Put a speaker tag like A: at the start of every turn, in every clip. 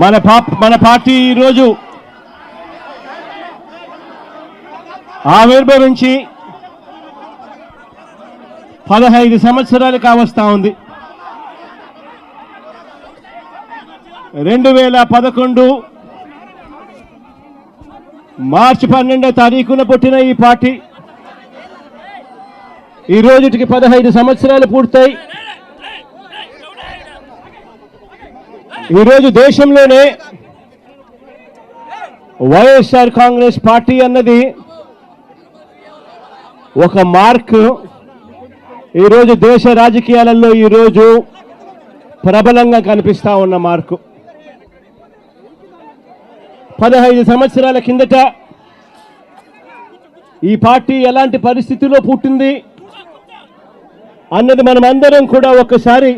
A: మన పార్టీ ఈరోజు ఆవిర్భవించి 15 సంవత్సరాలు కావస్తా ఉంది. 2011 మార్చి 12వ తారీఖున పుట్టిన ఈ పార్టీ ఈ రోజుకి 15 సంవత్సరాలు పూర్తయి ఈరోజు దేశంలోనే వైఎస్ఆర్ కాంగ్రెస్ పార్టీ అన్నది ఒక మార్క్. ఈరోజు దేశ రాజకీయాలలో ఈరోజు ప్రబలంగా కనిపిస్తా ఉన్న మార్కు. 15 సంవత్సరాల కిందట ఈ పార్టీ ఎలాంటి పరిస్థితిలో పుట్టింది అన్నది మనం అందరం కూడా ఒక్కసారి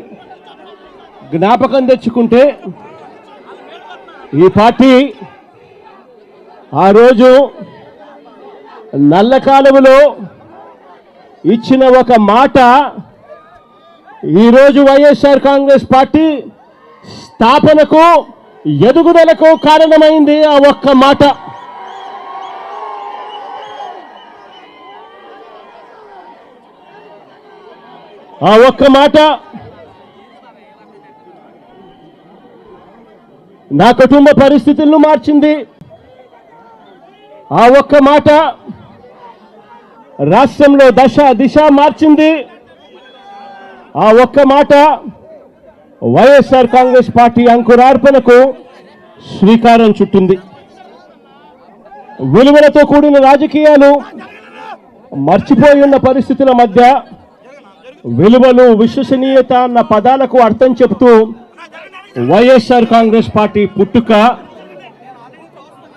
A: జ్ఞాపకం తెచ్చుకుంటే, ఈ పార్టీ ఆ రోజు నల్ల కాలువలో ఇచ్చిన ఒక మాట ఈరోజు వైఎస్ఆర్ కాంగ్రెస్ పార్టీ స్థాపనకు ఎదుగుదలకు కారణమైంది. ఆ ఒక్క మాట. ఆ ఒక్క మాట నా కుటుంబ పరిస్థితులను మార్చింది. ఆ ఒక్క మాట రాష్ట్రంలో దిశ మార్చింది. ఆ ఒక్క మాట వైఎస్ఆర్ కాంగ్రెస్ పార్టీ అంకురార్పణకు శ్రీకారం చుట్టింది. విలువలతో కూడిన రాజకీయాలు మర్చిపోయి ఉన్న పరిస్థితుల మధ్య విలువలు, విశ్వసనీయత అన్న పదాలకు అర్థం చెబుతూ వైఎస్ఆర్ కాంగ్రెస్ పార్టీ పుట్టుక,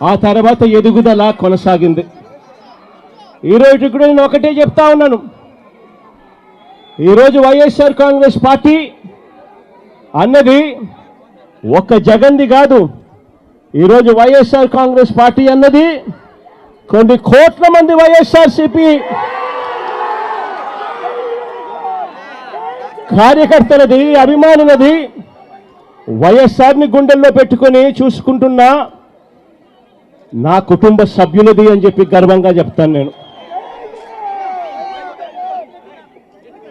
A: ఆ తర్వాత ఎదుగుదల కొనసాగింది. ఈరోజు కూడా నేను ఒకటే చెప్తా ఉన్నాను, ఈరోజు వైఎస్ఆర్ కాంగ్రెస్ పార్టీ అన్నది ఒక్క జగన్ది కాదు. ఈరోజు వైఎస్ఆర్ కాంగ్రెస్ పార్టీ అన్నది కొన్ని కోట్ల మంది వైఎస్ఆర్సీపీ కార్యకర్తలది, అభిమానులది. వైఎస్ఆర్ని గుండెల్లో పెట్టుకొని చూసుకుంటున్నా నా కుటుంబ సభ్యులది అని చెప్పి గర్వంగా చెప్తాను నేను.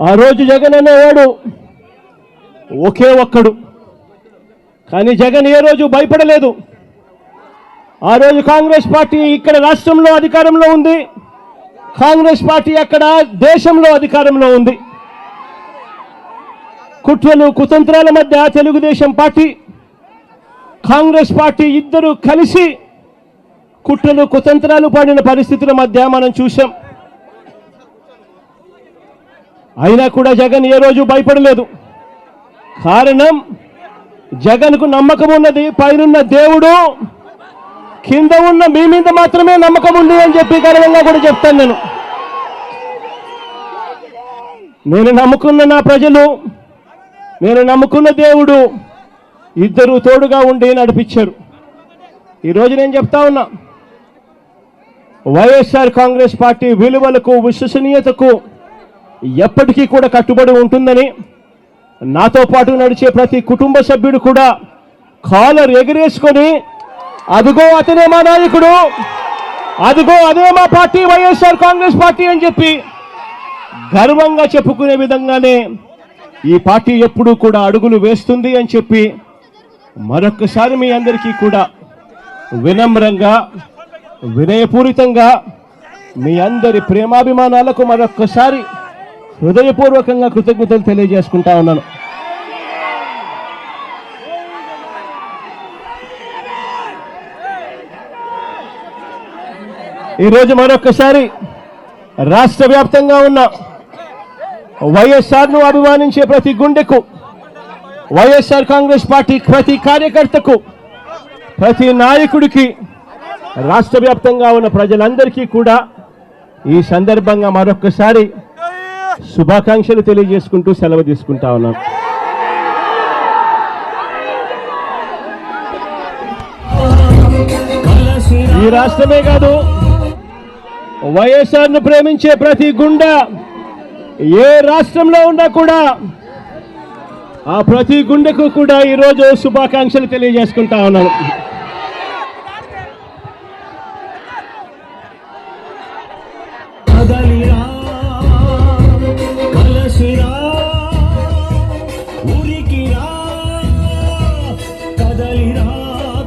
A: ఆ రోజు జగన్ అనేవాడు ఒకే ఒక్కడు, కానీ జగన్ ఏ రోజు భయపడలేదు. ఆ రోజు కాంగ్రెస్ పార్టీ ఇక్కడ రాష్ట్రంలో అధికారంలో ఉంది, కాంగ్రెస్ పార్టీ అక్కడ దేశంలో అధికారంలో ఉంది. కుట్రలు కుతంత్రాల మధ్య తెలుగుదేశం పార్టీ, కాంగ్రెస్ పార్టీ ఇద్దరు కలిసి కుట్రలు కుతంత్రాలు పడిన పరిస్థితుల మధ్య మనం చూసాం. అయినా కూడా జగన్ ఏ రోజు భయపడలేదు. కారణం, జగన్కు నమ్మకం ఉన్నది పైనున్న దేవుడు, కింద ఉన్న మీ మీద మాత్రమే నమ్మకం ఉంది అని చెప్పి గర్వంగా కూడా చెప్తాను నేను నమ్ముకున్న నా ప్రజలు, నేను నమ్ముకున్న దేవుడు ఇద్దరు తోడుగా ఉండి నడిపించారు. ఈరోజు నేను చెప్తా ఉన్నా, వైఎస్ఆర్ కాంగ్రెస్ పార్టీ విలువలకు, విశ్వసనీయతకు ఎప్పటికీ కూడా కట్టుబడి ఉంటుందని నాతో పాటు నడిచే ప్రతి కుటుంబ సభ్యుడు కూడా కాలర్ ఎగిరేసుకొని అదిగో అతనే మా నాయకుడు, అదిగో అదే మా పార్టీ వైఎస్ఆర్ కాంగ్రెస్ పార్టీ అని చెప్పి గర్వంగా చెప్పుకునే విధంగానే ఈ పార్టీ ఎప్పుడూ కూడా అడుగులు వేస్తుంది అని చెప్పి మరొక్కసారి మీ అందరికీ కూడా వినమ్రంగా, వినయపూరితంగా మీ అందరి ప్రేమాభిమానాలకు మరొక్కసారి హృదయపూర్వకంగా కృతజ్ఞతలు తెలియజేసుకుంటా ఉన్నాను. ఈరోజు మరొక్కసారి రాష్ట్ర వ్యాప్తంగా ఉన్న వైఎస్ఆర్ను అభిమానించే ప్రతి గుండెకు, వైఎస్ఆర్ కాంగ్రెస్ పార్టీ ప్రతి కార్యకర్తకు, ప్రతి నాయకుడికి, రాష్ట్ర వ్యాప్తంగా ఉన్న ప్రజలందరికీ కూడా ఈ సందర్భంగా మరొక్కసారి శుభాకాంక్షలు తెలియజేసుకుంటూ సెలవు తీసుకుంటా ఉన్నాను. ఈ రాష్ట్రమే కాదు, వైఎస్ఆర్ను ప్రేమించే ప్రతి గుండె ఏ రాష్ట్రంలో ఉన్నా కూడా ఆ ప్రతి గుండెకు కూడా ఈరోజు శుభాకాంక్షలు తెలియజేసుకుంటా ఉన్నాను.
B: కదలిరా కలసిరా ఉరికిరా కదలిరా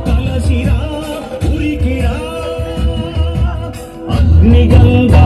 B: కలసిరా ఉరికిరా అగ్నిగంగా